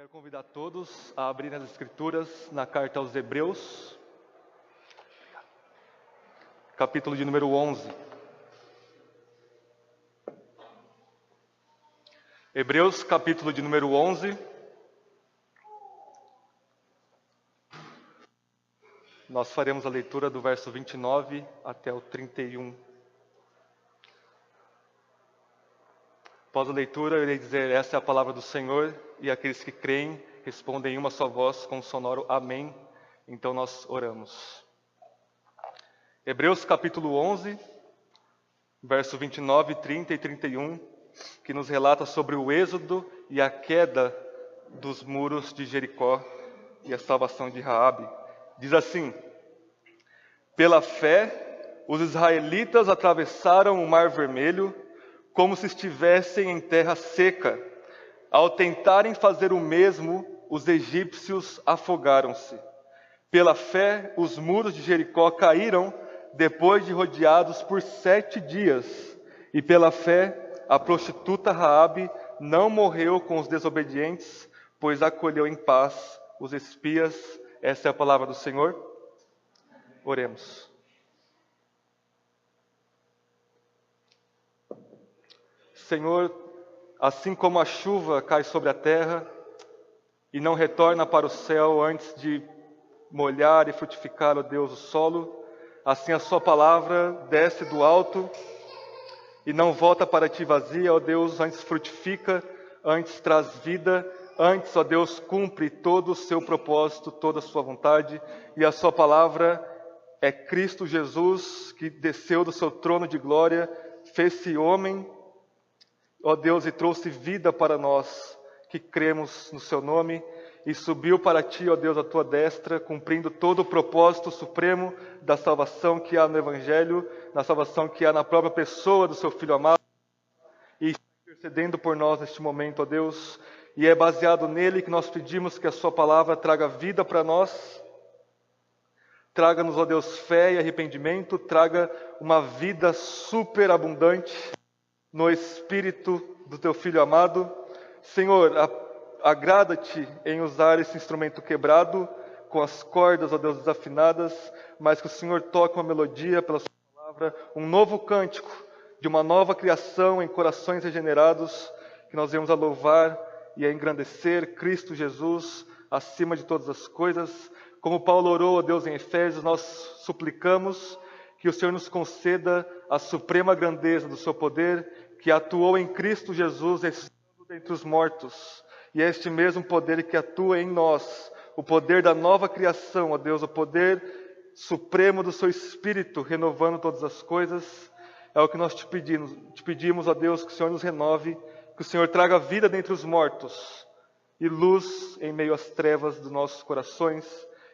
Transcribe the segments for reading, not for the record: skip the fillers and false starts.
Quero convidar todos a abrirem as Escrituras na carta aos Hebreus, capítulo de número 11. Hebreus, capítulo de número 11. Nós faremos a leitura do verso 29 até o 31. Após a leitura, eu irei dizer: essa é a palavra do Senhor, e aqueles que creem respondem em uma só voz com o sonoro amém. Então nós oramos. Hebreus capítulo 11, verso 29, 30 e 31, que nos relata sobre o êxodo e a queda dos muros de Jericó e a salvação de Raabe. Diz assim: pela fé, os israelitas atravessaram o Mar Vermelho como se estivessem em terra seca. Ao tentarem fazer o mesmo, os egípcios afogaram-se. Pela fé, os muros de Jericó caíram depois de rodeados por 7 dias. E pela fé, a prostituta Raabe não morreu com os desobedientes, pois acolheu em paz os espias. Essa é a palavra do Senhor. Oremos. Senhor, assim como a chuva cai sobre a terra e não retorna para o céu antes de molhar e frutificar, ó Deus, o solo, assim a sua palavra desce do alto e não volta para ti vazia, ó Deus, antes frutifica, antes traz vida, antes, ó Deus, cumpre todo o seu propósito, toda a sua vontade. E a sua palavra é Cristo Jesus, que desceu do seu trono de glória, fez-se homem, ó Deus, e trouxe vida para nós que cremos no seu nome, e subiu para ti, ó Deus, a tua destra, cumprindo todo o propósito supremo da salvação que há no Evangelho, na salvação que há na própria pessoa do seu Filho amado, e está intercedendo por nós neste momento, ó Deus, e é baseado nele que nós pedimos que a sua palavra traga vida para nós. Traga-nos, ó Deus, fé e arrependimento, traga uma vida superabundante no Espírito do teu Filho amado. Senhor, agrada-te em usar esse instrumento quebrado, com as cordas, ó Deus, desafinadas, mas que o Senhor toque uma melodia pela sua palavra, um novo cântico de uma nova criação em corações regenerados, que nós venhamos a louvar e a engrandecer Cristo Jesus acima de todas as coisas. Como Paulo orou, ó Deus, em Efésios, nós suplicamos que o Senhor nos conceda a suprema grandeza do seu poder, que atuou em Cristo Jesus, ressuscitando dentre os mortos. E é este mesmo poder que atua em nós, o poder da nova criação, ó Deus, o poder supremo do seu Espírito, renovando todas as coisas. É o que nós te pedimos, ó Deus, que o Senhor nos renove, que o Senhor traga vida dentre os mortos e luz em meio às trevas dos nossos corações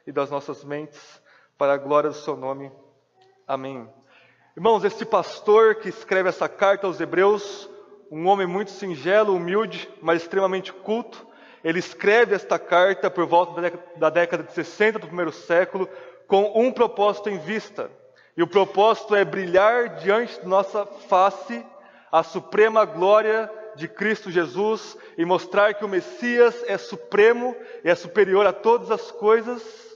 e das nossas mentes, para a glória do seu nome. Amém. Irmãos, este pastor que escreve essa carta aos Hebreus, um homem muito singelo, humilde, mas extremamente culto, ele escreve esta carta por volta da década de 60 do primeiro século, com um propósito em vista. E o propósito é brilhar diante de nossa face a suprema glória de Cristo Jesus e mostrar que o Messias é supremo e é superior a todas as coisas.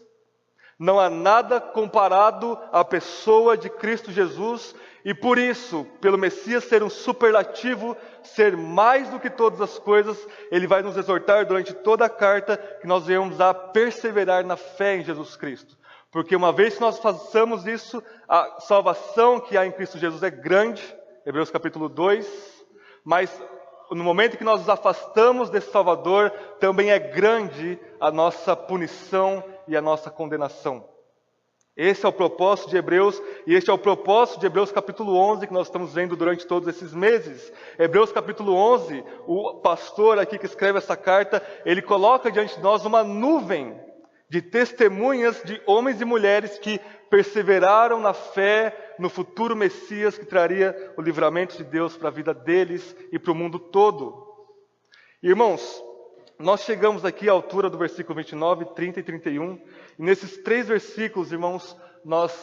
Não há nada comparado à pessoa de Cristo Jesus, e por isso, pelo Messias ser um superlativo, ser mais do que todas as coisas, ele vai nos exortar durante toda a carta que nós venhamos a perseverar na fé em Jesus Cristo. Porque uma vez que nós façamos isso, a salvação que há em Cristo Jesus é grande, Hebreus capítulo 2, mas no momento que nós nos afastamos desse Salvador, também é grande a nossa punição e a nossa condenação. Esse é o propósito de Hebreus, e este é o propósito de Hebreus capítulo 11, que nós estamos vendo durante todos esses meses. Hebreus capítulo 11, o pastor aqui que escreve essa carta, ele coloca diante de nós uma nuvem de testemunhas de homens e mulheres que perseveraram na fé no futuro Messias que traria o livramento de Deus para a vida deles e para o mundo todo. Irmãos, nós chegamos aqui à altura do versículo 29, 30 e 31, e nesses 3 versículos, irmãos, nós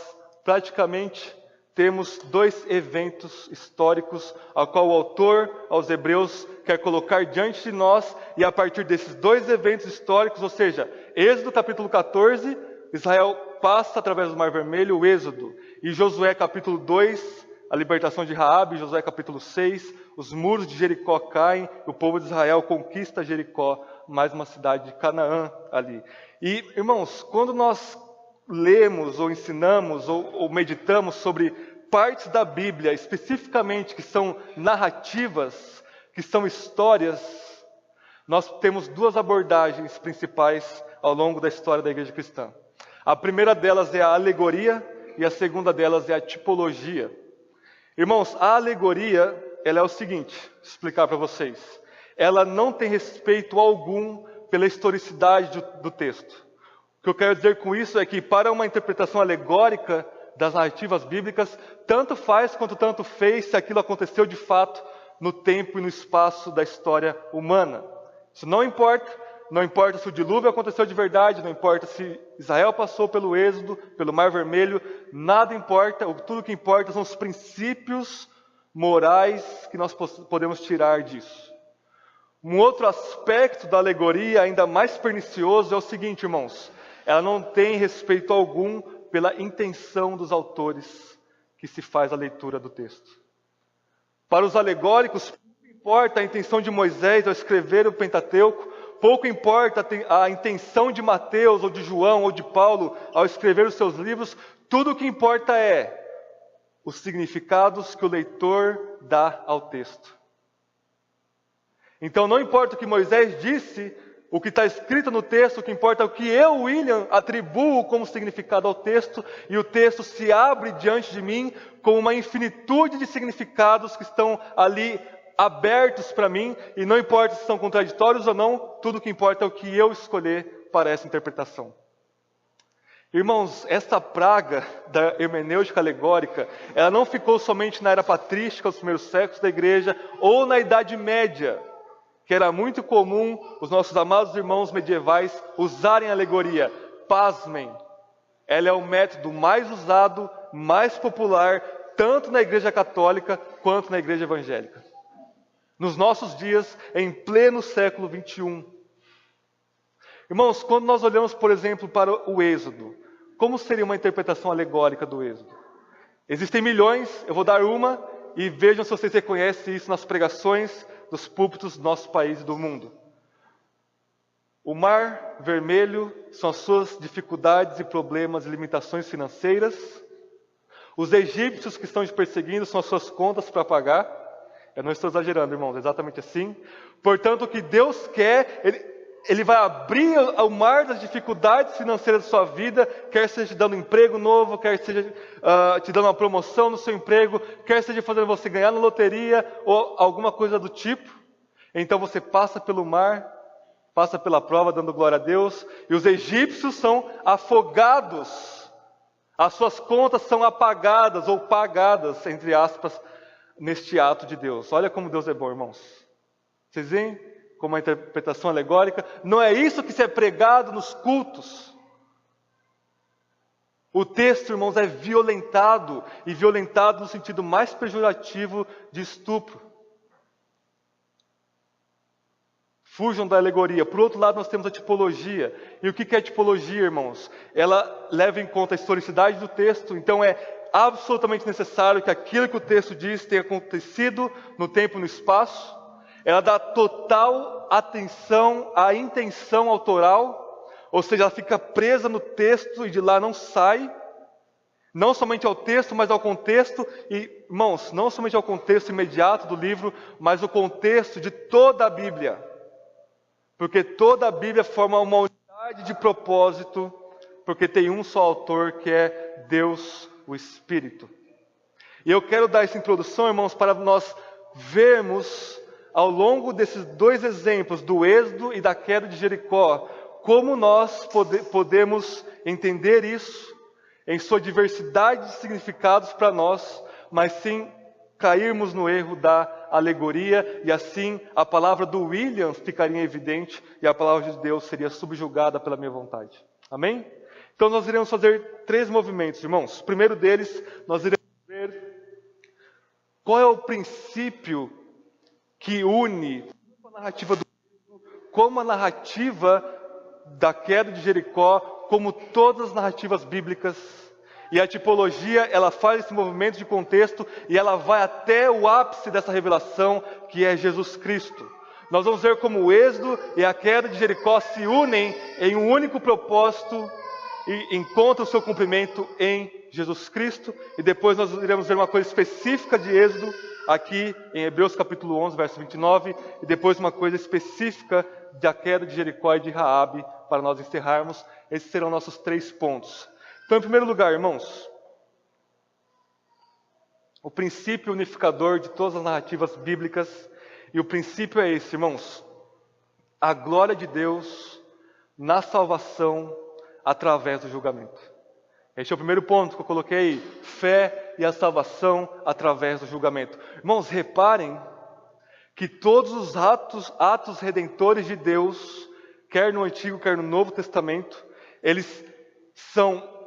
praticamente temos dois eventos históricos, ao qual o autor aos Hebreus quer colocar diante de nós, e a partir desses dois eventos históricos, ou seja, Êxodo capítulo 14, Israel passa através do Mar Vermelho, o Êxodo, e Josué capítulo 2, a libertação de Raabe, Josué capítulo 6, os muros de Jericó caem, o povo de Israel conquista Jericó, mais uma cidade de Canaã ali. E, irmãos, quando nós lemos ou ensinamos ou meditamos sobre partes da Bíblia, especificamente que são narrativas, que são histórias, nós temos duas abordagens principais ao longo da história da igreja cristã. A primeira delas é a alegoria e a segunda delas é a tipologia. Irmãos, a alegoria, ela é o seguinte, vou explicar para vocês. Ela não tem respeito algum pela historicidade do texto. O que eu quero dizer com isso é que, para uma interpretação alegórica das narrativas bíblicas, tanto faz quanto tanto fez se aquilo aconteceu de fato no tempo e no espaço da história humana. Isso não importa. Não importa se o dilúvio aconteceu de verdade, não importa se Israel passou pelo Êxodo, pelo Mar Vermelho, nada importa. Tudo que importa são os princípios morais que nós podemos tirar disso. Um outro aspecto da alegoria, ainda mais pernicioso, é o seguinte, irmãos. Ela não tem respeito algum pela intenção dos autores que se faz a leitura do texto. Para os alegóricos, pouco importa a intenção de Moisés ao escrever o Pentateuco, pouco importa a intenção de Mateus, ou de João, ou de Paulo ao escrever os seus livros. Tudo o que importa é os significados que o leitor dá ao texto. Então não importa o que Moisés disse, o que está escrito no texto, o que importa é o que eu, William, atribuo como significado ao texto, e o texto se abre diante de mim com uma infinitude de significados que estão ali abertos para mim, e não importa se são contraditórios ou não, tudo o que importa é o que eu escolher para essa interpretação. Irmãos, essa praga da hermenêutica alegórica, ela não ficou somente na era patrística, os primeiros séculos da igreja, ou na Idade Média, que era muito comum os nossos amados irmãos medievais usarem alegoria. Pasmem, ela é o método mais usado, mais popular, tanto na igreja católica quanto na igreja evangélica. Nos nossos dias, em pleno século 21. Irmãos, quando nós olhamos, por exemplo, para o Êxodo, como seria uma interpretação alegórica do Êxodo? Existem milhões, eu vou dar uma, e vejam se vocês reconhecem isso nas pregações dos púlpitos do nosso país e do mundo. O Mar Vermelho são as suas dificuldades e problemas e limitações financeiras. Os egípcios que estão te perseguindo são as suas contas para pagar. Eu não estou exagerando, irmãos, é exatamente assim. Portanto, o que Deus quer, Ele vai abrir o mar das dificuldades financeiras da sua vida, quer seja te dando um emprego novo, quer seja te dando uma promoção no seu emprego, quer seja fazendo você ganhar na loteria ou alguma coisa do tipo. Então você passa pelo mar, passa pela prova dando glória a Deus, e os egípcios são afogados, as suas contas são apagadas ou pagadas, entre aspas, neste ato de Deus. Olha como Deus é bom, irmãos. Vocês veem? Como uma interpretação alegórica, não é isso que se é pregado nos cultos. O texto, irmãos, é violentado, e violentado no sentido mais pejorativo de estupro. Fujam da alegoria. Por outro lado, nós temos a tipologia. E o que é tipologia, irmãos? Ela leva em conta a historicidade do texto, então é absolutamente necessário que aquilo que o texto diz tenha acontecido no tempo e no espaço. Ela dá total atenção à intenção autoral, ou seja, ela fica presa no texto e de lá não sai, não somente ao texto, mas ao contexto, e, irmãos, não somente ao contexto imediato do livro, mas o contexto de toda a Bíblia, porque toda a Bíblia forma uma unidade de propósito, porque tem um só autor que é Deus, o Espírito. E eu quero dar essa introdução, irmãos, para nós vermos ao longo desses dois exemplos, do Êxodo e da queda de Jericó, como nós podemos entender isso em sua diversidade de significados para nós, mas sem cairmos no erro da alegoria, e assim a palavra do William ficaria evidente e a palavra de Deus seria subjugada pela minha vontade. Amém? Então nós iremos fazer 3 movimentos, irmãos. O primeiro deles, nós iremos ver Qual é o princípio que une a narrativa do como a narrativa da queda de Jericó, como todas as narrativas bíblicas? E a tipologia, ela faz esse movimento de contexto e ela vai até o ápice dessa revelação, que é Jesus Cristo. Nós vamos ver como o êxodo e a queda de Jericó se unem em um único propósito e encontram o seu cumprimento em Jesus Cristo. E depois nós iremos ver uma coisa específica de êxodo aqui em Hebreus capítulo 11, verso 29, e depois uma coisa específica da queda de Jericó e de Raabe, para nós encerrarmos. Esses serão nossos 3 pontos. Então, em primeiro lugar, irmãos, o princípio unificador de todas as narrativas bíblicas, e o princípio é esse, irmãos: a glória de Deus na salvação através do julgamento. Este é o primeiro ponto que eu coloquei aí: fé e a salvação através do julgamento. Irmãos, reparem que todos os atos redentores de Deus, quer no Antigo, quer no Novo Testamento, eles são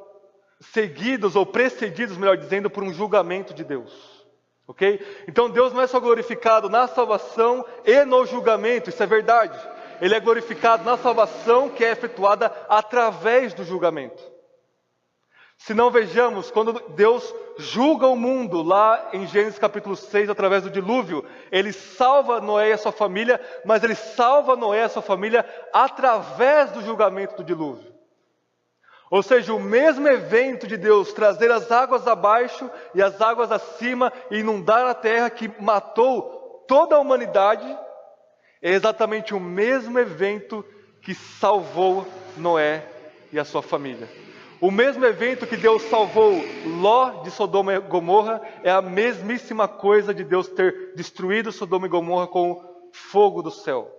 seguidos ou precedidos, melhor dizendo, por um julgamento de Deus. Ok? Então Deus não é só glorificado na salvação e no julgamento, isso é verdade. Ele é glorificado na salvação, que é efetuada através do julgamento. Se não, vejamos, quando Deus julga o mundo, lá em Gênesis capítulo 6, através do dilúvio, Ele salva Noé e a sua família, mas Ele salva Noé e a sua família através do julgamento do dilúvio. Ou seja, o mesmo evento de Deus trazer as águas abaixo e as águas acima e inundar a terra, que matou toda a humanidade, é exatamente o mesmo evento que salvou Noé e a sua família. O mesmo evento que Deus salvou Ló de Sodoma e Gomorra é a mesmíssima coisa de Deus ter destruído Sodoma e Gomorra com fogo do céu.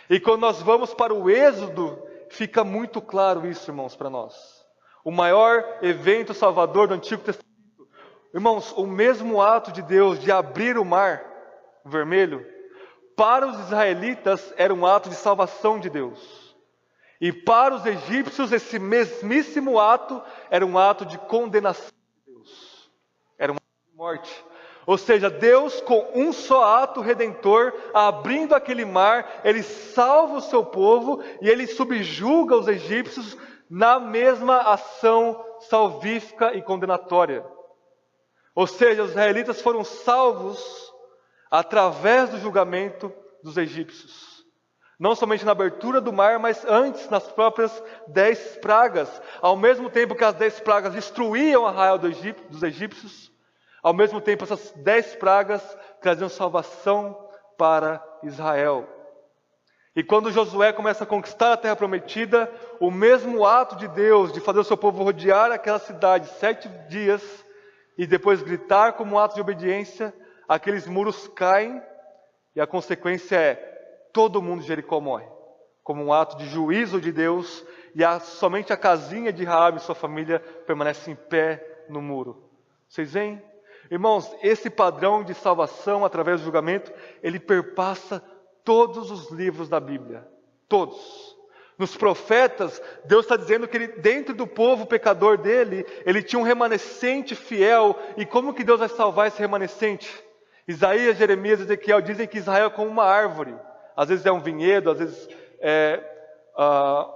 E quando nós vamos para o Êxodo, fica muito claro isso, irmãos, para nós. O maior evento salvador do Antigo Testamento. Irmãos, o mesmo ato de Deus de abrir o mar vermelho, para os israelitas era um ato de salvação de Deus. E para os egípcios, esse mesmíssimo ato era um ato de condenação de Deus. Era um ato de morte. Ou seja, Deus, com um só ato redentor, abrindo aquele mar, Ele salva o seu povo e Ele subjuga os egípcios na mesma ação salvífica e condenatória. Ou seja, os israelitas foram salvos através do julgamento dos egípcios. Não somente na abertura do mar, mas antes, nas próprias 10 pragas. Ao mesmo tempo que as 10 pragas destruíam o arraial dos egípcios, ao mesmo tempo essas 10 pragas traziam salvação para Israel. E quando Josué começa a conquistar a terra prometida, o mesmo ato de Deus de fazer o seu povo rodear aquela cidade 7 dias e depois gritar como um ato de obediência, aqueles muros caem e a consequência é: todo mundo de Jericó morre, como um ato de juízo de Deus, e somente a casinha de Raabe e sua família permanece em pé no muro. Vocês veem? Irmãos, esse padrão de salvação através do julgamento, ele perpassa todos os livros da Bíblia. Todos. Nos profetas, Deus está dizendo que ele, dentro do povo pecador dele, ele tinha um remanescente fiel. E como que Deus vai salvar esse remanescente? Isaías, Jeremias e Ezequiel dizem que Israel é como uma árvore. Às vezes é um vinhedo, às vezes é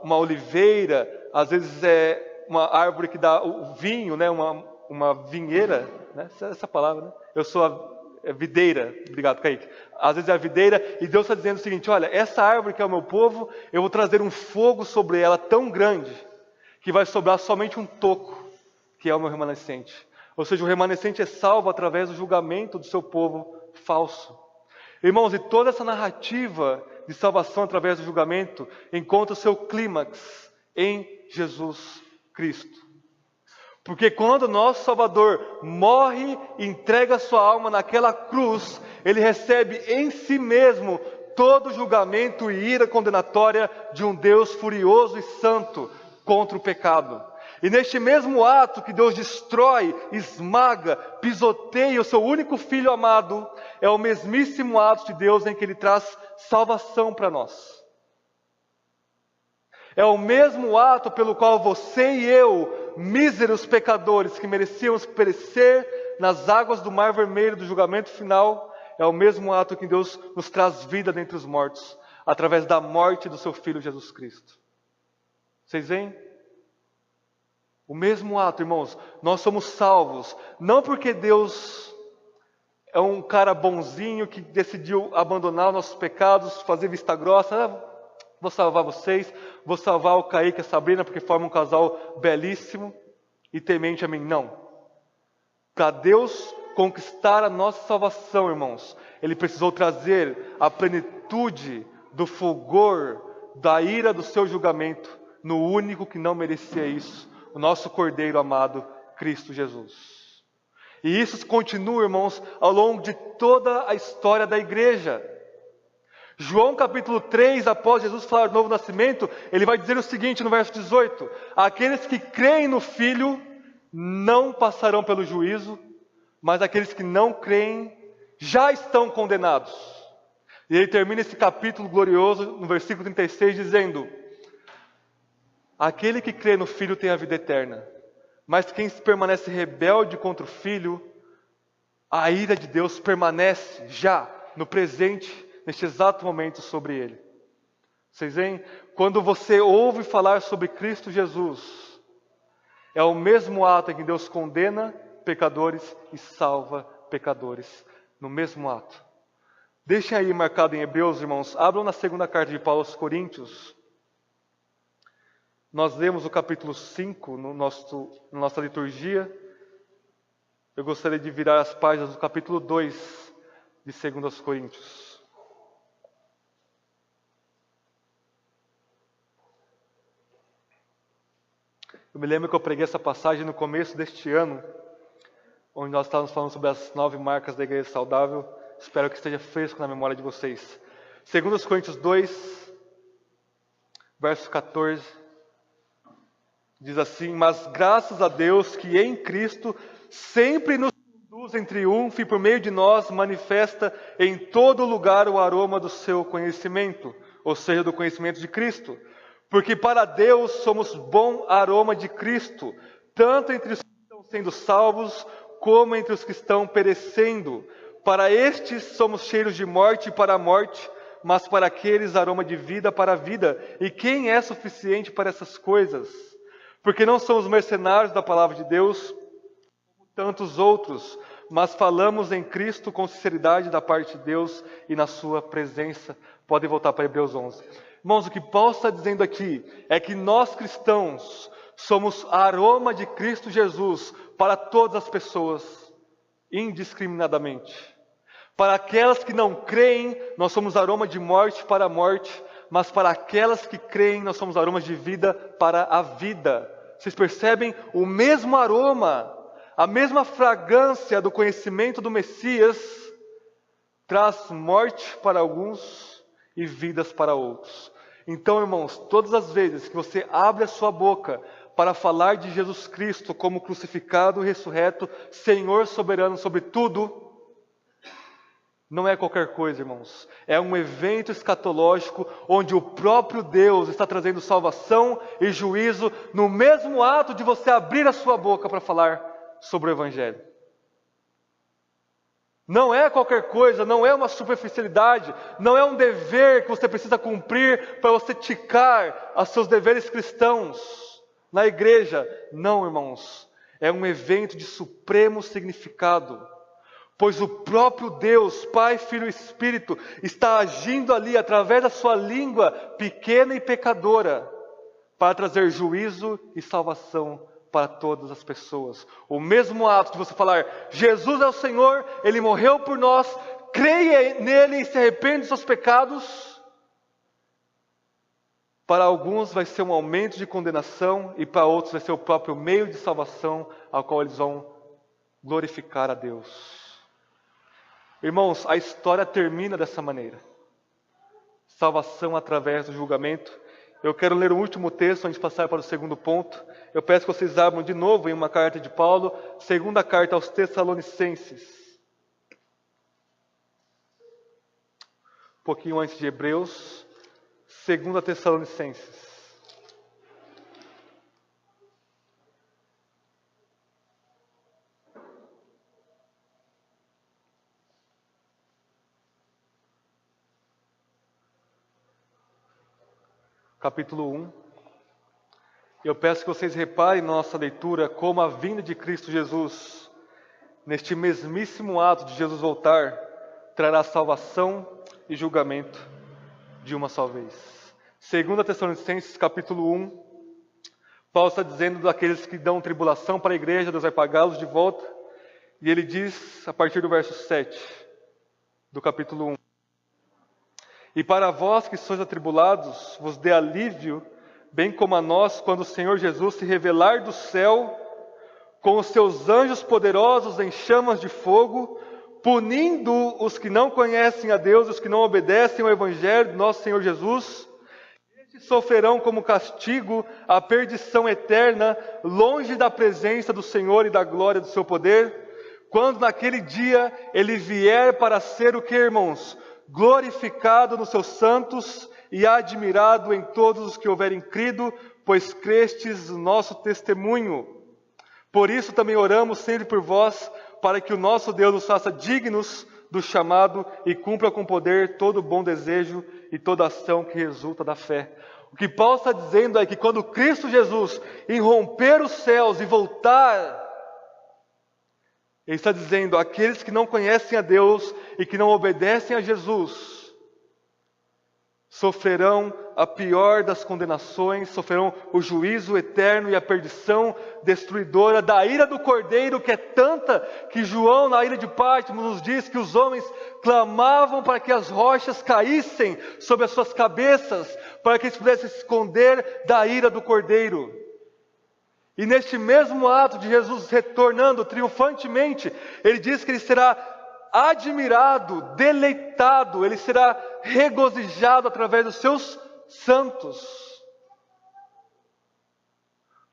uma oliveira, às vezes é uma árvore que dá o vinho, né? Uma vinheira, né? Essa palavra, né? Eu sou a videira, obrigado, Kaique. Às vezes é a videira, e Deus está dizendo o seguinte: olha, essa árvore que é o meu povo, eu vou trazer um fogo sobre ela tão grande, que vai sobrar somente um toco, que é o meu remanescente. Ou seja, o remanescente é salvo através do julgamento do seu povo falso. Irmãos, e toda essa narrativa de salvação através do julgamento encontra o seu clímax em Jesus Cristo. Porque quando o nosso Salvador morre e entrega a sua alma naquela cruz, Ele recebe em si mesmo todo o julgamento e ira condenatória de um Deus furioso e santo contra o pecado. E neste mesmo ato que Deus destrói, esmaga, pisoteia o seu único Filho amado, é o mesmíssimo ato de Deus em que Ele traz salvação para nós. É o mesmo ato pelo qual você e eu, míseros pecadores que merecíamos perecer, nas águas do Mar Vermelho, do julgamento final, é o mesmo ato que Deus nos traz vida dentre os mortos, através da morte do seu Filho Jesus Cristo. Vocês veem? O mesmo ato, irmãos. Nós somos salvos, não porque Deus é um cara bonzinho que decidiu abandonar os nossos pecados, fazer vista grossa, vou salvar vocês, vou salvar o Kaique e a Sabrina porque formam um casal belíssimo e temente a mim. Não. Para Deus conquistar a nossa salvação, irmãos, Ele precisou trazer a plenitude do fulgor, da ira do seu julgamento, no único que não merecia isso, o nosso Cordeiro amado, Cristo Jesus. E isso continua, irmãos, ao longo de toda a história da igreja. João capítulo 3, após Jesus falar do novo nascimento, ele vai dizer o seguinte no verso 18: aqueles que creem no Filho não passarão pelo juízo, mas aqueles que não creem já estão condenados. E ele termina esse capítulo glorioso no versículo 36 dizendo: aquele que crê no Filho tem a vida eterna, mas quem permanece rebelde contra o Filho, a ira de Deus permanece já no presente, neste exato momento sobre ele. Vocês veem? Quando você ouve falar sobre Cristo Jesus, é o mesmo ato em que Deus condena pecadores e salva pecadores, no mesmo ato. Deixem aí marcado em Hebreus, irmãos, abram na segunda carta de Paulo aos Coríntios. Nós lemos o capítulo 5 na nossa liturgia. Eu gostaria de virar as páginas do capítulo 2 de 2 Coríntios. Eu me lembro que eu preguei essa passagem no começo deste ano, onde nós estávamos falando sobre as 9 marcas da igreja saudável. Espero que esteja fresco na memória de vocês. 2 Coríntios 2, verso 14, diz assim: mas graças a Deus que em Cristo sempre nos conduz em triunfo e por meio de nós manifesta em todo lugar o aroma do seu conhecimento, ou seja, do conhecimento de Cristo. Porque para Deus somos bom aroma de Cristo, tanto entre os que estão sendo salvos, como entre os que estão perecendo. Para estes somos cheiros de morte para a morte, mas para aqueles aroma de vida para a vida. E quem é suficiente para essas coisas? Porque não somos mercenários da palavra de Deus, como tantos outros, mas falamos em Cristo com sinceridade da parte de Deus e na sua presença. Podem voltar para Hebreus 11. Irmãos, o que Paulo está dizendo aqui é que nós cristãos somos aroma de Cristo Jesus para todas as pessoas, indiscriminadamente. Para aquelas que não creem, nós somos aroma de morte para a morte, mas para aquelas que creem, nós somos aromas de vida para a vida. Vocês percebem? O mesmo aroma, a mesma fragrância do conhecimento do Messias traz morte para alguns e vidas para outros. Então, irmãos, todas as vezes que você abre a sua boca para falar de Jesus Cristo como crucificado e ressurreto, Senhor soberano sobre tudo, não é qualquer coisa, irmãos. É um evento escatológico onde o próprio Deus está trazendo salvação e juízo no mesmo ato de você abrir a sua boca para falar sobre o Evangelho. Não é qualquer coisa, não é uma superficialidade, não é um dever que você precisa cumprir para você ticar os seus deveres cristãos na igreja. Não, irmãos, é um evento de supremo significado, pois o próprio Deus, Pai, Filho e Espírito, está agindo ali através da sua língua pequena e pecadora, para trazer juízo e salvação para todas as pessoas. O mesmo ato de você falar, Jesus é o Senhor, Ele morreu por nós, creia nele e se arrepende dos seus pecados. Para alguns vai ser um aumento de condenação e para outros vai ser o próprio meio de salvação ao qual eles vão glorificar a Deus. Irmãos, a história termina dessa maneira. Salvação através do julgamento. Eu quero ler o último texto antes de passar para o segundo ponto. Eu peço que vocês abram de novo em uma carta de Paulo, segunda carta aos Tessalonicenses. Um pouquinho antes de Hebreus, segunda Tessalonicenses. capítulo 1. Eu peço que vocês reparem na nossa leitura como a vinda de Cristo Jesus, neste mesmíssimo ato de Jesus voltar, trará salvação e julgamento de uma só vez. 2 Tessalonicenses capítulo 1, Paulo está dizendo daqueles que dão tribulação para a igreja, Deus vai pagá-los de volta. E ele diz, a partir do verso 7 do capítulo 1: E para vós que sois atribulados, vos dê alívio, bem como a nós, quando o Senhor Jesus se revelar do céu, com os seus anjos poderosos em chamas de fogo, punindo os que não conhecem a Deus, os que não obedecem ao Evangelho do nosso Senhor Jesus. Estes sofrerão como castigo a perdição eterna, longe da presença do Senhor e da glória do seu poder, quando naquele dia Ele vier para ser o que, irmãos? Glorificado nos seus santos e admirado em todos os que houverem crido, pois crestes no nosso testemunho. Por isso também oramos sempre por vós, para que o nosso Deus nos faça dignos do chamado e cumpra com poder todo o bom desejo e toda ação que resulta da fé. O que Paulo está dizendo é que quando Cristo Jesus irromper os céus e voltar, ele está dizendo: aqueles que não conhecem a Deus e que não obedecem a Jesus sofrerão a pior das condenações, sofrerão o juízo eterno e a perdição destruidora da ira do Cordeiro, que é tanta que João, na ilha de Patmos, nos diz que os homens clamavam para que as rochas caíssem sobre as suas cabeças, para que eles pudessem se esconder da ira do Cordeiro. E neste mesmo ato de Jesus retornando triunfantemente, ele diz que ele será admirado, deleitado, ele será regozijado através dos seus santos.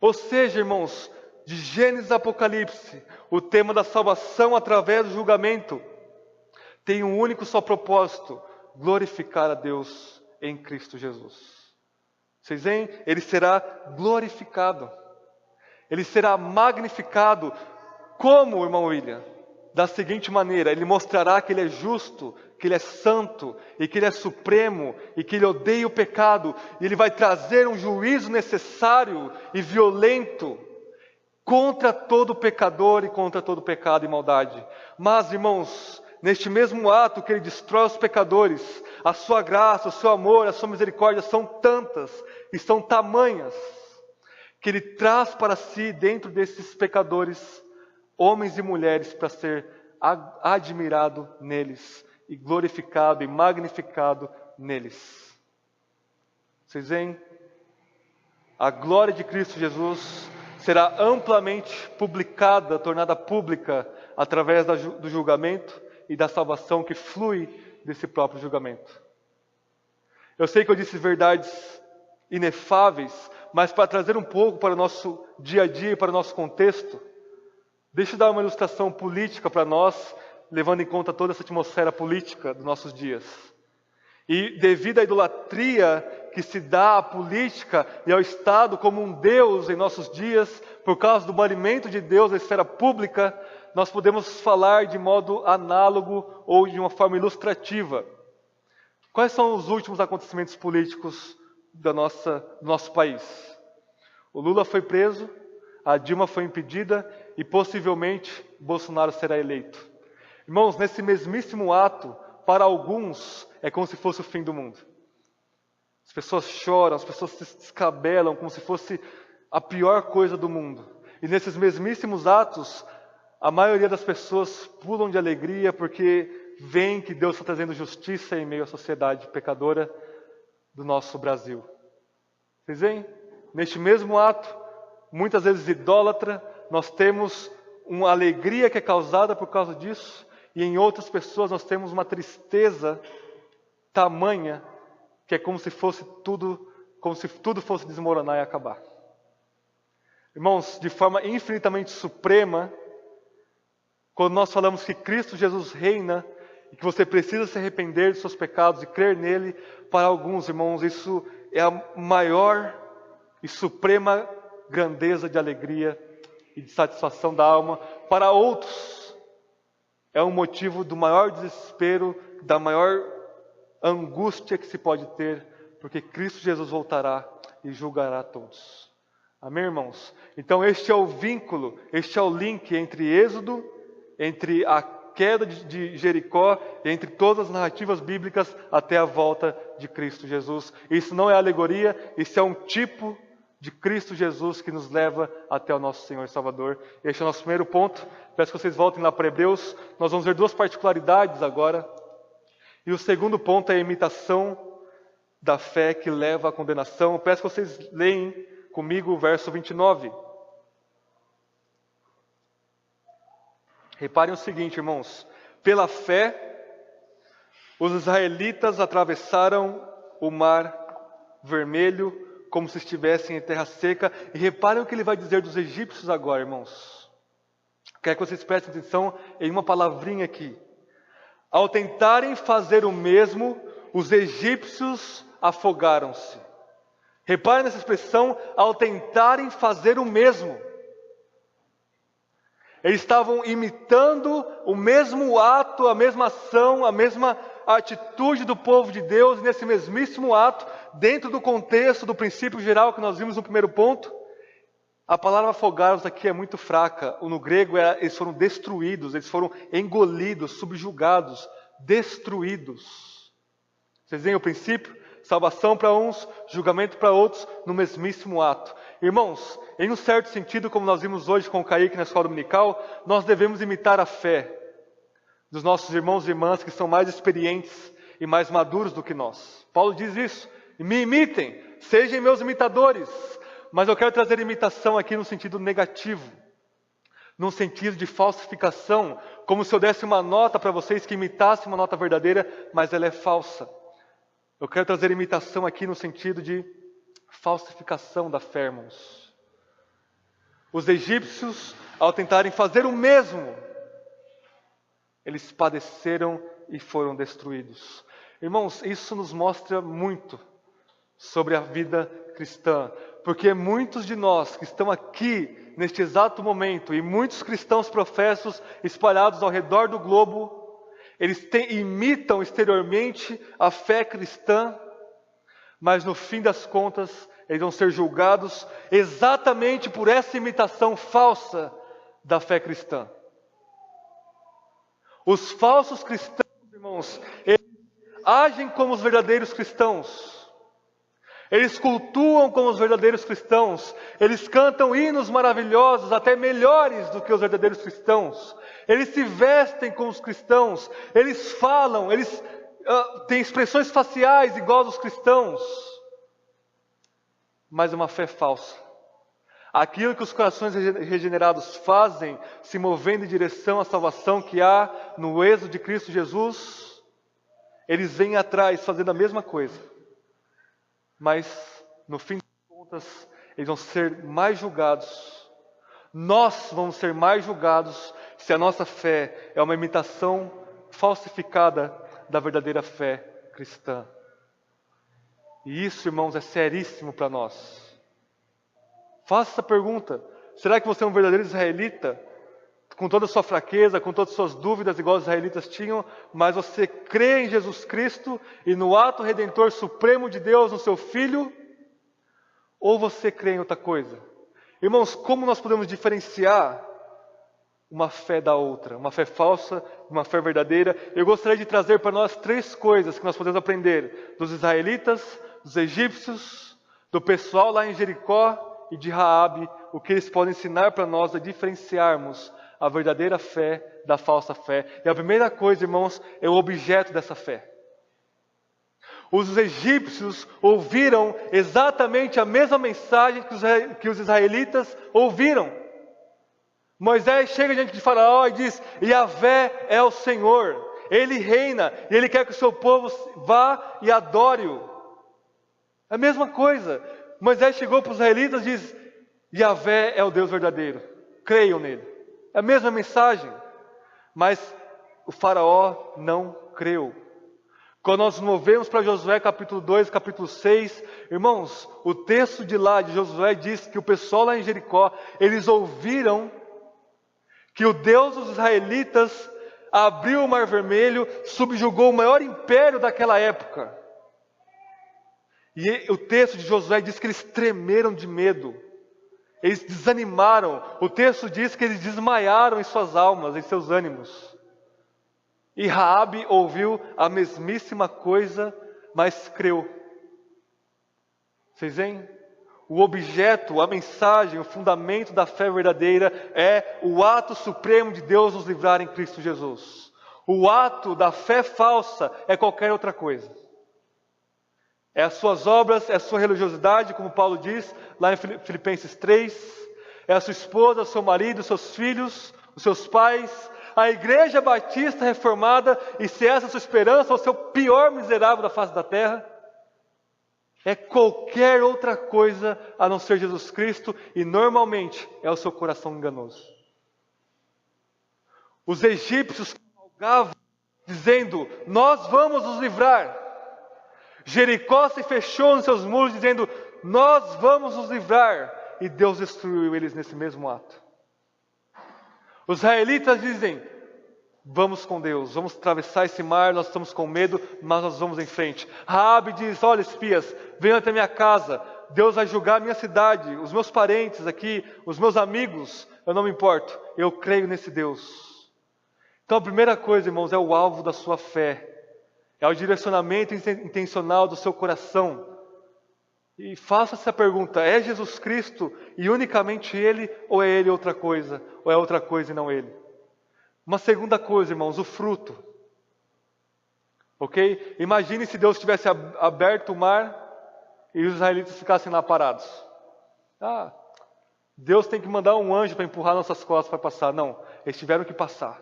Ou seja, irmãos, de Gênesis a Apocalipse, o tema da salvação através do julgamento tem um único só propósito: glorificar a Deus em Cristo Jesus. Vocês veem? Ele será glorificado. Ele será magnificado. Como, irmão William? Da seguinte maneira: ele mostrará que ele é justo, que ele é santo, e que ele é supremo, e que ele odeia o pecado, e ele vai trazer um juízo necessário e violento contra todo pecador e contra todo pecado e maldade. Mas, irmãos, neste mesmo ato que ele destrói os pecadores, a sua graça, o seu amor, a sua misericórdia são tantas e são tamanhas, que ele traz para si, dentro desses pecadores, homens e mulheres para ser admirado neles, e glorificado e magnificado neles. Vocês veem? A glória de Cristo Jesus será amplamente publicada, tornada pública, através do julgamento e da salvação que flui desse próprio julgamento. Eu sei que eu disse verdades inefáveis, mas para trazer um pouco para o nosso dia a dia, para o nosso contexto, deixa eu dar uma ilustração política para nós, levando em conta toda essa atmosfera política dos nossos dias. E devido à idolatria que se dá à política e ao Estado como um Deus em nossos dias, por causa do banimento de Deus da esfera pública, nós podemos falar de modo análogo ou de uma forma ilustrativa. Quais são os últimos acontecimentos políticos do nosso país? O Lula foi preso, a Dilma foi impedida e possivelmente Bolsonaro será eleito. Irmãos, nesse mesmíssimo ato, para alguns é como se fosse o fim do mundo. As pessoas choram, as pessoas se descabelam como se fosse a pior coisa do mundo. E nesses mesmíssimos atos, a maioria das pessoas pulam de alegria porque veem que Deus está trazendo justiça em meio à sociedade pecadora do nosso Brasil. Vocês veem? Neste mesmo ato, muitas vezes idólatra, nós temos uma alegria que é causada por causa disso, e em outras pessoas nós temos uma tristeza tamanha que é como se tudo fosse desmoronar e acabar. Irmãos, de forma infinitamente suprema, quando nós falamos que Cristo Jesus reina e que você precisa se arrepender dos seus pecados e crer nele, para alguns, irmãos, isso é a maior e suprema grandeza de alegria e de satisfação da alma. Para outros, é um motivo do maior desespero, da maior angústia que se pode ter, porque Cristo Jesus voltará e julgará todos. Amém, irmãos? Então este é o vínculo, este é o link entre Êxodo, entre a queda de Jericó, e entre todas as narrativas bíblicas até a volta de Cristo Jesus. Isso não é alegoria, isso é um tipo de Cristo Jesus que nos leva até o nosso Senhor e Salvador. Este é o nosso primeiro ponto. Peço que vocês voltem lá para Hebreus. Nós vamos ver duas particularidades agora. E o segundo ponto é a imitação da fé que leva à condenação. Eu peço que vocês leem comigo o verso 29. Reparem o seguinte, irmãos. Pela fé, os israelitas atravessaram o mar vermelho como se estivessem em terra seca. E reparem o que ele vai dizer dos egípcios agora, irmãos. Quero que vocês prestem atenção em uma palavrinha aqui. Ao tentarem fazer o mesmo, os egípcios afogaram-se. Reparem nessa expressão, ao tentarem fazer o mesmo. Eles estavam imitando o mesmo ato, a mesma ação, a mesma atitude do povo de Deus, nesse mesmíssimo ato, dentro do contexto, do princípio geral que nós vimos no primeiro ponto. A palavra afogaram-se aqui é muito fraca. No grego, eles foram destruídos, eles foram engolidos, subjugados, destruídos. Vocês veem o princípio? Salvação para uns, julgamento para outros, no mesmíssimo ato. Irmãos, em um certo sentido, como nós vimos hoje com o Kaique na escola dominical, nós devemos imitar a fé dos nossos irmãos e irmãs que são mais experientes e mais maduros do que nós. Paulo diz isso: me imitem, sejam meus imitadores. Mas eu quero trazer imitação aqui no sentido negativo, num sentido de falsificação, como se eu desse uma nota para vocês que imitasse uma nota verdadeira, mas ela é falsa. Eu quero trazer imitação aqui no sentido de falsificação da fé, irmãos. Os egípcios, ao tentarem fazer o mesmo, eles padeceram e foram destruídos. Irmãos, isso nos mostra muito sobre a vida cristã, porque muitos de nós que estão aqui neste exato momento, e muitos cristãos professos espalhados ao redor do globo, eles imitam exteriormente a fé cristã, mas no fim das contas, eles vão ser julgados exatamente por essa imitação falsa da fé cristã. Os falsos cristãos, irmãos, eles agem como os verdadeiros cristãos. Eles cultuam como os verdadeiros cristãos. Eles cantam hinos maravilhosos, até melhores do que os verdadeiros cristãos. Eles se vestem como os cristãos. Eles falam, eles têm expressões faciais iguais aos cristãos. Mas é uma fé falsa. Aquilo que os corações regenerados fazem, se movendo em direção à salvação que há no êxodo de Cristo Jesus, eles vêm atrás fazendo a mesma coisa. Mas, no fim das contas, eles vão ser mais julgados. Nós vamos ser mais julgados se a nossa fé é uma imitação falsificada da verdadeira fé cristã. E isso, irmãos, é seríssimo para nós. Faça essa pergunta: será que você é um verdadeiro israelita? Com toda a sua fraqueza, com todas as suas dúvidas, igual os israelitas tinham, mas você crê em Jesus Cristo e no ato redentor supremo de Deus, no seu Filho? Ou você crê em outra coisa? Irmãos, como nós podemos diferenciar uma fé da outra? Uma fé falsa, uma fé verdadeira? Eu gostaria de trazer para nós 3 coisas que nós podemos aprender dos israelitas, dos egípcios, do pessoal lá em Jericó e de Raabe, o que eles podem ensinar para nós a diferenciarmos a verdadeira fé da falsa fé. E a primeira coisa, irmãos, é o objeto dessa fé. Os egípcios ouviram exatamente a mesma mensagem que os israelitas ouviram. Moisés chega diante de Faraó e diz: Yahvé é o Senhor, Ele reina, e Ele quer que o seu povo vá e adore-o. A mesma coisa, Moisés chegou para os israelitas e diz: Yahvé é o Deus verdadeiro, creiam nele. É a mesma mensagem, mas o Faraó não creu. Quando nós nos movemos para Josué capítulo 2, capítulo 6, irmãos, o texto de lá de Josué diz que o pessoal lá em Jericó, eles ouviram que o Deus dos israelitas abriu o Mar Vermelho, subjugou o maior império daquela época. E o texto de Josué diz que eles tremeram de medo. Eles desanimaram. O texto diz que eles desmaiaram em suas almas, em seus ânimos. E Raabe ouviu a mesmíssima coisa, mas creu. Vocês veem? O objeto, a mensagem, o fundamento da fé verdadeira é o ato supremo de Deus nos livrar em Cristo Jesus. O ato da fé falsa é qualquer outra coisa. É as suas obras, é a sua religiosidade, como Paulo diz lá em Filipenses 3. É a sua esposa, o seu marido, os seus filhos, os seus pais, a igreja batista reformada, e se essa é a sua esperança, ou o seu pior miserável da face da terra, é qualquer outra coisa a não ser Jesus Cristo, e normalmente é o seu coração enganoso. Os egípcios cavalgavam, dizendo: nós vamos nos livrar. Jericó se fechou nos seus muros, dizendo: nós vamos nos livrar. E Deus destruiu eles nesse mesmo ato. Os israelitas dizem: vamos com Deus, vamos atravessar esse mar, nós estamos com medo, mas nós vamos em frente. Raabe diz: olha, espias, venham até minha casa, Deus vai julgar a minha cidade, os meus parentes aqui, os meus amigos, eu não me importo, eu creio nesse Deus. Então a primeira coisa, irmãos, é o alvo da sua fé, é o direcionamento intencional do seu coração. E faça essa pergunta: é Jesus Cristo e unicamente Ele, ou é Ele outra coisa, ou é outra coisa e não Ele? Uma segunda coisa, irmãos, o fruto. Ok? Imagine se Deus tivesse aberto o mar e os israelitas ficassem lá parados. Deus tem que mandar um anjo para empurrar nossas costas para passar. Não, eles tiveram que passar.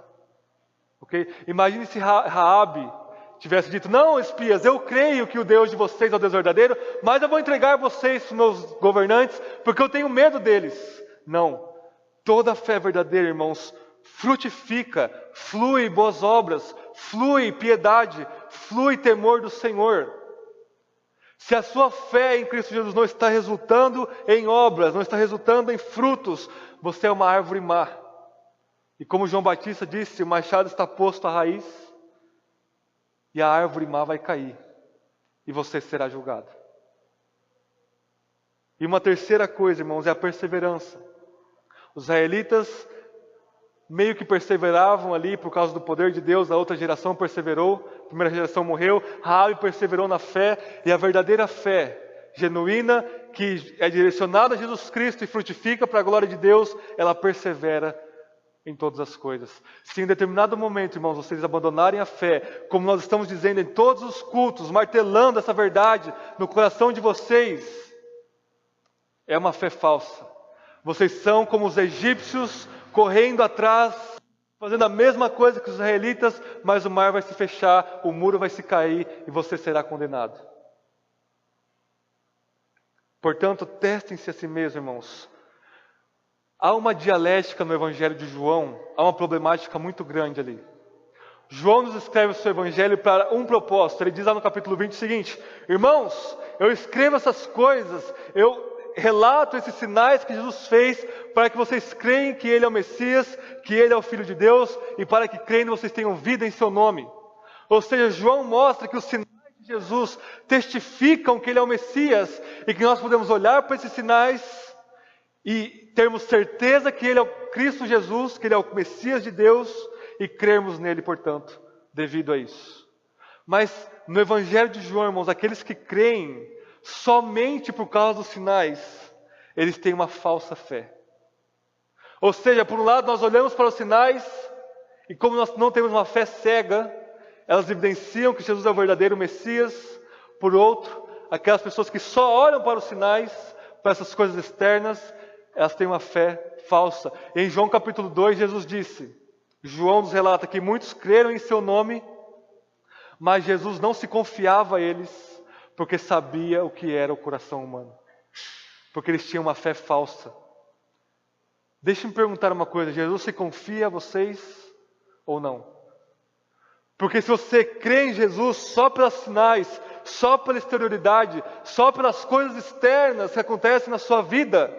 Ok? Imagine se Raabe tivesse dito: não, espias, eu creio que o Deus de vocês é o Deus verdadeiro, mas eu vou entregar vocês para os meus governantes, porque eu tenho medo deles. Não. Toda fé verdadeira, irmãos, frutifica, flui boas obras, flui piedade, flui temor do Senhor. Se a sua fé em Cristo Jesus não está resultando em obras, não está resultando em frutos, você é uma árvore má. E como João Batista disse, o machado está posto à raiz, e a árvore má vai cair, e você será julgado. E uma terceira coisa, irmãos, é a perseverança. Os israelitas meio que perseveravam ali por causa do poder de Deus, a outra geração perseverou, a primeira geração morreu, Raabe perseverou na fé, e a verdadeira fé genuína, que é direcionada a Jesus Cristo e frutifica para a glória de Deus, ela persevera em todas as coisas. Se em determinado momento, irmãos, vocês abandonarem a fé, como nós estamos dizendo em todos os cultos, martelando essa verdade no coração de vocês, é uma fé falsa. Vocês são como os egípcios, correndo atrás, fazendo a mesma coisa que os israelitas, mas o mar vai se fechar, o muro vai se cair e você será condenado. Portanto, testem-se a si mesmos, irmãos. Há uma dialética no Evangelho de João, há uma problemática muito grande ali. João nos escreve o seu Evangelho para um propósito. Ele diz lá no capítulo 20 o seguinte: irmãos, eu escrevo essas coisas, eu relato esses sinais que Jesus fez para que vocês creem que Ele é o Messias, que Ele é o Filho de Deus, e para que crendo vocês tenham vida em seu nome. Ou seja, João mostra que os sinais de Jesus testificam que Ele é o Messias, e que nós podemos olhar para esses sinais e termos certeza que Ele é o Cristo Jesus, que Ele é o Messias de Deus, e crermos nele, portanto, devido a isso. Mas no Evangelho de João, irmãos, aqueles que creem somente por causa dos sinais, eles têm uma falsa fé. Ou seja, por um lado nós olhamos para os sinais, e como nós não temos uma fé cega, elas evidenciam que Jesus é o verdadeiro Messias. Por outro, aquelas pessoas que só olham para os sinais, para essas coisas externas, elas têm uma fé falsa. Em João capítulo 2, Jesus disse, João nos relata que muitos creram em seu nome, mas Jesus não se confiava a eles, porque sabia o que era o coração humano. Porque eles tinham uma fé falsa. Deixe-me perguntar uma coisa, Jesus se confia a vocês ou não? Porque se você crê em Jesus só pelos sinais, só pela exterioridade, só pelas coisas externas que acontecem na sua vida,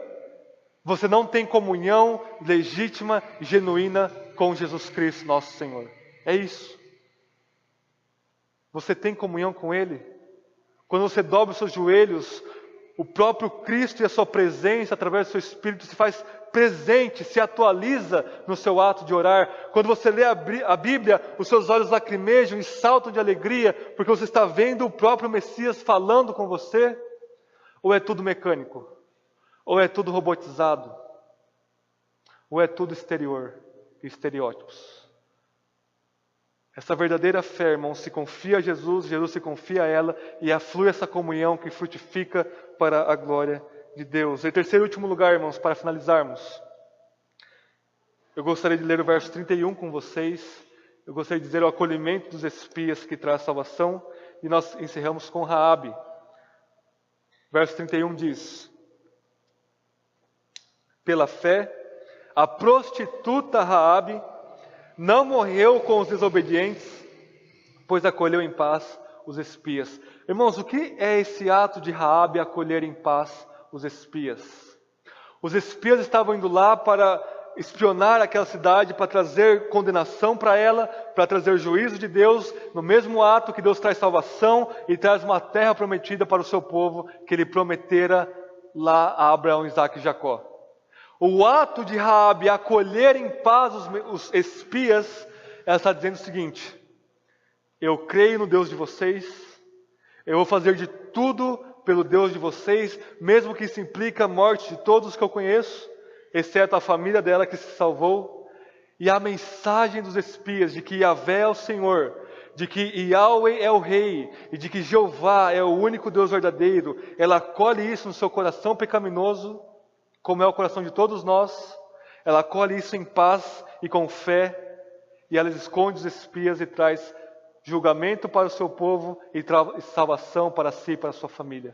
você não tem comunhão legítima e genuína com Jesus Cristo, nosso Senhor. É isso. Você tem comunhão com Ele? Quando você dobra os seus joelhos, o próprio Cristo e a sua presença, através do seu Espírito, se faz presente, se atualiza no seu ato de orar. Quando você lê a Bíblia, os seus olhos lacrimejam e saltam de alegria, porque você está vendo o próprio Messias falando com você? Ou é tudo mecânico? Ou é tudo robotizado? Ou é tudo exterior e estereótipos? Essa verdadeira fé, irmão, se confia a Jesus, Jesus se confia a ela, e aflui essa comunhão que frutifica para a glória de Deus. Em terceiro e último lugar, irmãos, para finalizarmos, eu gostaria de ler o verso 31 com vocês. Eu gostaria de dizer o acolhimento dos espias que traz salvação, e nós encerramos com Raabe. Verso 31 diz: pela fé, a prostituta Raabe não morreu com os desobedientes, pois acolheu em paz os espias. Irmãos, o que é esse ato de Raabe acolher em paz os espias? Os espias estavam indo lá para espionar aquela cidade, para trazer condenação para ela, para trazer juízo de Deus, no mesmo ato que Deus traz salvação e traz uma terra prometida para o seu povo, que Ele prometera lá a Abraão, Isaque e Jacó. O ato de Raabe acolher em paz os espias, ela está dizendo o seguinte: eu creio no Deus de vocês, eu vou fazer de tudo pelo Deus de vocês, mesmo que isso implique a morte de todos que eu conheço, exceto a família dela que se salvou. E a mensagem dos espias de que Yahvé é o Senhor, de que Yahweh é o Rei, e de que Jeová é o único Deus verdadeiro, ela acolhe isso no seu coração pecaminoso, como é o coração de todos nós. Ela acolhe isso em paz e com fé, e ela esconde os espias e traz julgamento para o seu povo e salvação para si e para a sua família.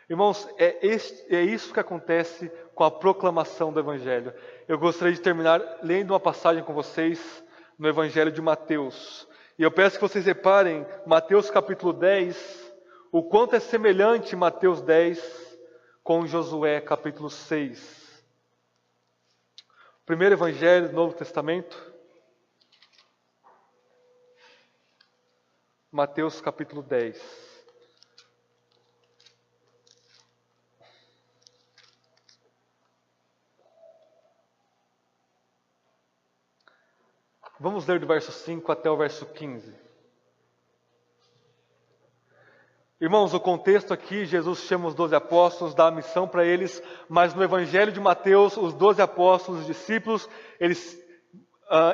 Irmãos, é isso que acontece com a proclamação do Evangelho. Eu gostaria de terminar lendo uma passagem com vocês no Evangelho de Mateus. E eu peço que vocês reparem, Mateus capítulo 10, o quanto é semelhante Mateus 10 com Josué capítulo 6. Primeiro Evangelho do Novo Testamento, Mateus capítulo 10. Vamos ler do verso 5 até o verso 15. Irmãos, o contexto aqui, Jesus chama os 12 apóstolos, dá a missão para eles, mas no Evangelho de Mateus, os 12 apóstolos, os discípulos, eles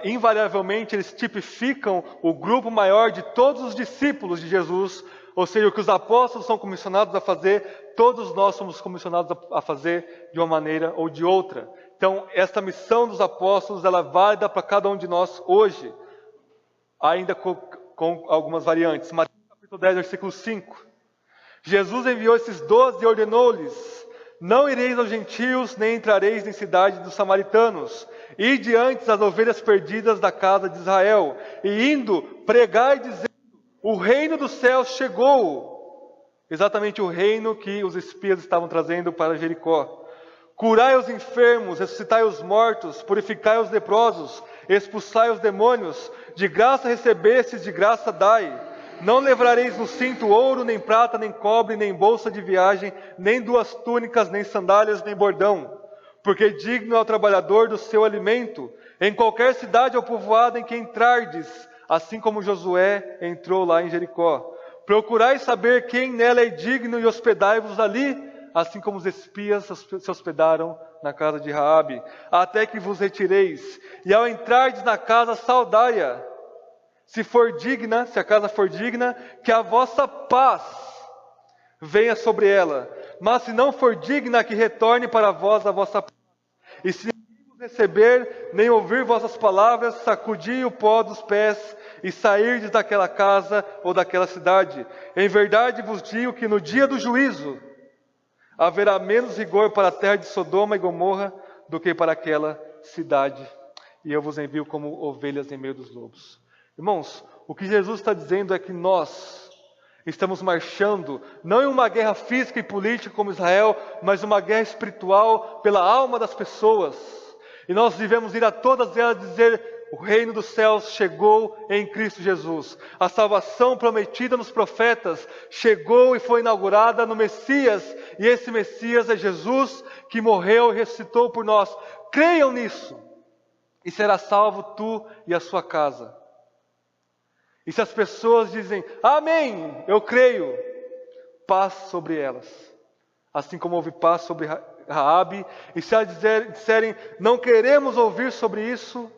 invariavelmente eles tipificam o grupo maior de todos os discípulos de Jesus, ou seja, o que os apóstolos são comissionados a fazer, todos nós somos comissionados a fazer de uma maneira ou de outra. Então, essa missão dos apóstolos, ela é válida para cada um de nós hoje, ainda com algumas variantes. Mateus capítulo 10, versículo 5. Jesus enviou esses 12 e ordenou-lhes: não ireis aos gentios, nem entrareis em cidade dos samaritanos. Ide antes as ovelhas perdidas da casa de Israel. E indo, pregai dizendo: o reino dos céus chegou. Exatamente o reino que os espias estavam trazendo para Jericó. Curai os enfermos, ressuscitai os mortos, purificai os leprosos, expulsai os demônios. De graça recebestes, de graça dai. Não levareis no cinto ouro, nem prata, nem cobre, nem bolsa de viagem, nem 2 túnicas, nem sandálias, nem bordão. Porque digno é o trabalhador do seu alimento. Em qualquer cidade ou povoado em que entrardes, assim como Josué entrou lá em Jericó. Procurai saber quem nela é digno e hospedai-vos ali, assim como os espias se hospedaram na casa de Raabe, até que vos retireis. E ao entrardes na casa, saudai-a. Se a casa for digna, que a vossa paz venha sobre ela. Mas se não for digna, que retorne para vós a vossa paz. E se ninguém vos receber, nem ouvir vossas palavras, sacudi o pó dos pés e sairdes daquela casa ou daquela cidade. Em verdade vos digo que no dia do juízo haverá menos rigor para a terra de Sodoma e Gomorra do que para aquela cidade. E eu vos envio como ovelhas em meio dos lobos. Irmãos, o que Jesus está dizendo é que nós estamos marchando, não em uma guerra física e política como Israel, mas uma guerra espiritual pela alma das pessoas. E nós devemos ir a todas elas dizer: O reino dos céus chegou em Cristo Jesus. A salvação prometida nos profetas chegou e foi inaugurada no Messias. E esse Messias é Jesus, que morreu e ressuscitou por nós. Creiam nisso e será salvo tu e a sua casa. E se as pessoas dizem, amém, eu creio, paz sobre elas. Assim como houve paz sobre Raabe. E se elas disserem, não queremos ouvir sobre isso,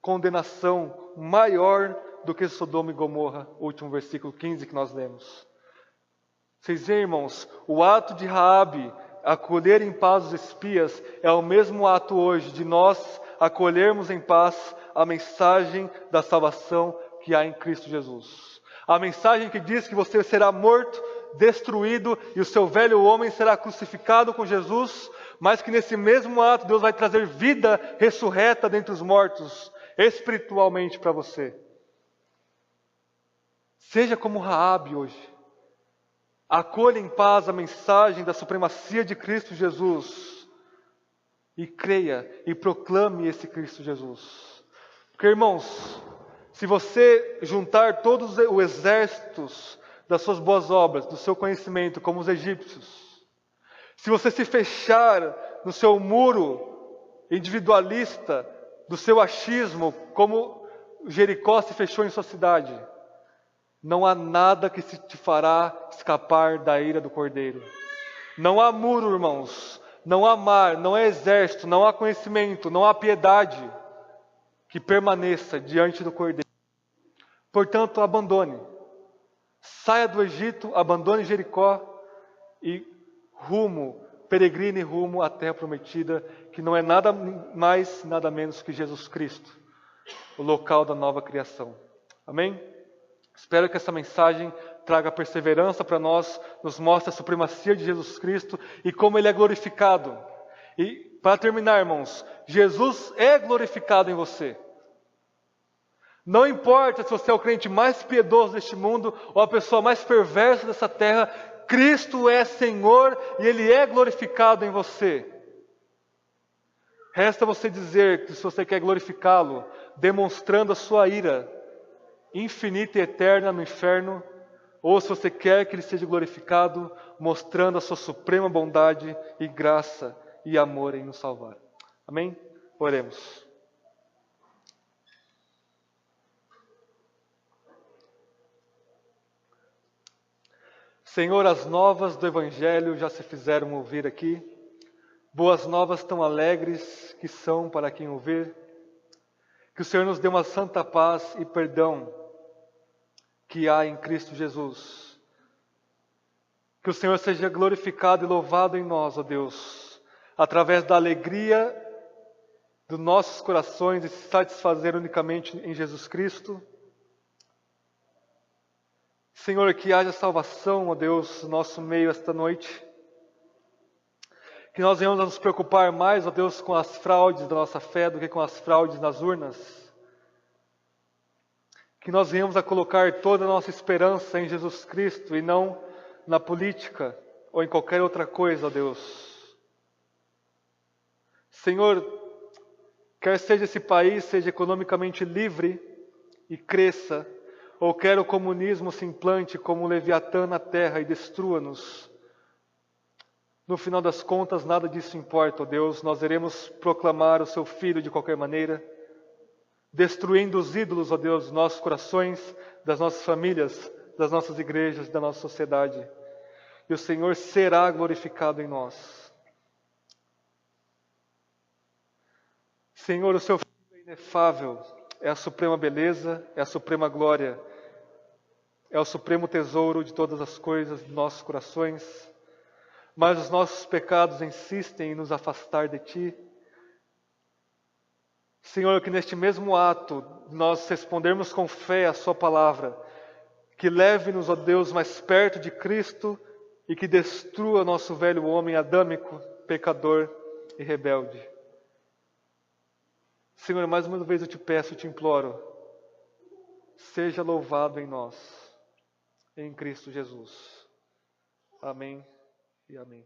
condenação maior do que Sodoma e Gomorra, o último versículo 15 que nós lemos. Vocês veem, irmãos, o ato de Raabe acolher em paz os espias é o mesmo ato hoje de nós acolhermos em paz a mensagem da salvação que há em Cristo Jesus. A mensagem que diz que você será morto, destruído e o seu velho homem será crucificado com Jesus, mas que nesse mesmo ato Deus vai trazer vida ressurreta dentre os mortos, espiritualmente para você. Seja como Raabe hoje. Acolha em paz a mensagem da supremacia de Cristo Jesus e creia e proclame esse Cristo Jesus. Porque, irmãos, se você juntar todos os exércitos das suas boas obras, do seu conhecimento, como os egípcios, se você se fechar no seu muro individualista, do seu achismo, como Jericó se fechou em sua cidade, não há nada que te fará escapar da ira do Cordeiro. Não há muro, irmãos, não há mar, não há exército, não há conhecimento, não há piedade que permaneça diante do Cordeiro. Portanto, abandone. Saia do Egito, abandone Jericó e peregrine rumo à terra prometida, que não é nada mais, nada menos que Jesus Cristo, o local da nova criação. Amém? Espero que essa mensagem traga perseverança para nós, nos mostre a supremacia de Jesus Cristo e como Ele é glorificado. E para terminar, irmãos, Jesus é glorificado em você. Não importa se você é o crente mais piedoso deste mundo ou a pessoa mais perversa dessa terra, Cristo é Senhor e Ele é glorificado em você. Resta você dizer que se você quer glorificá-lo, demonstrando a sua ira infinita e eterna no inferno, ou se você quer que Ele seja glorificado, mostrando a sua suprema bondade e graça e amor em nos salvar. Amém? Oremos. Senhor, as novas do Evangelho já se fizeram ouvir aqui. Boas novas tão alegres que são para quem ouvir. Que o Senhor nos dê uma santa paz e perdão que há em Cristo Jesus. Que o Senhor seja glorificado e louvado em nós, ó Deus, através da alegria dos nossos corações e se satisfazer unicamente em Jesus Cristo. Senhor, que haja salvação, ó Deus, no nosso meio esta noite. Que nós venhamos a nos preocupar mais, ó Deus, com as fraudes da nossa fé do que com as fraudes nas urnas. Que nós venhamos a colocar toda a nossa esperança em Jesus Cristo e não na política ou em qualquer outra coisa, ó Deus. Senhor, quer seja esse país seja economicamente livre e cresça, ou quer o comunismo se implante como um Leviatã na terra e destrua-nos. No final das contas, nada disso importa, ó Deus. Nós iremos proclamar o Seu Filho de qualquer maneira, destruindo os ídolos, ó Deus, dos nossos corações, das nossas famílias, das nossas igrejas, da nossa sociedade. E o Senhor será glorificado em nós. Senhor, o Seu Filho é inefável, é a suprema beleza, é a suprema glória, é o supremo tesouro de todas as coisas de nossos corações, mas os nossos pecados insistem em nos afastar de Ti. Senhor, que neste mesmo ato nós respondermos com fé a Sua palavra, que leve-nos, ó Deus, mais perto de Cristo e que destrua nosso velho homem adâmico, pecador e rebelde. Senhor, mais uma vez eu te peço, eu te imploro, seja louvado em nós, em Cristo Jesus. Amém e amém.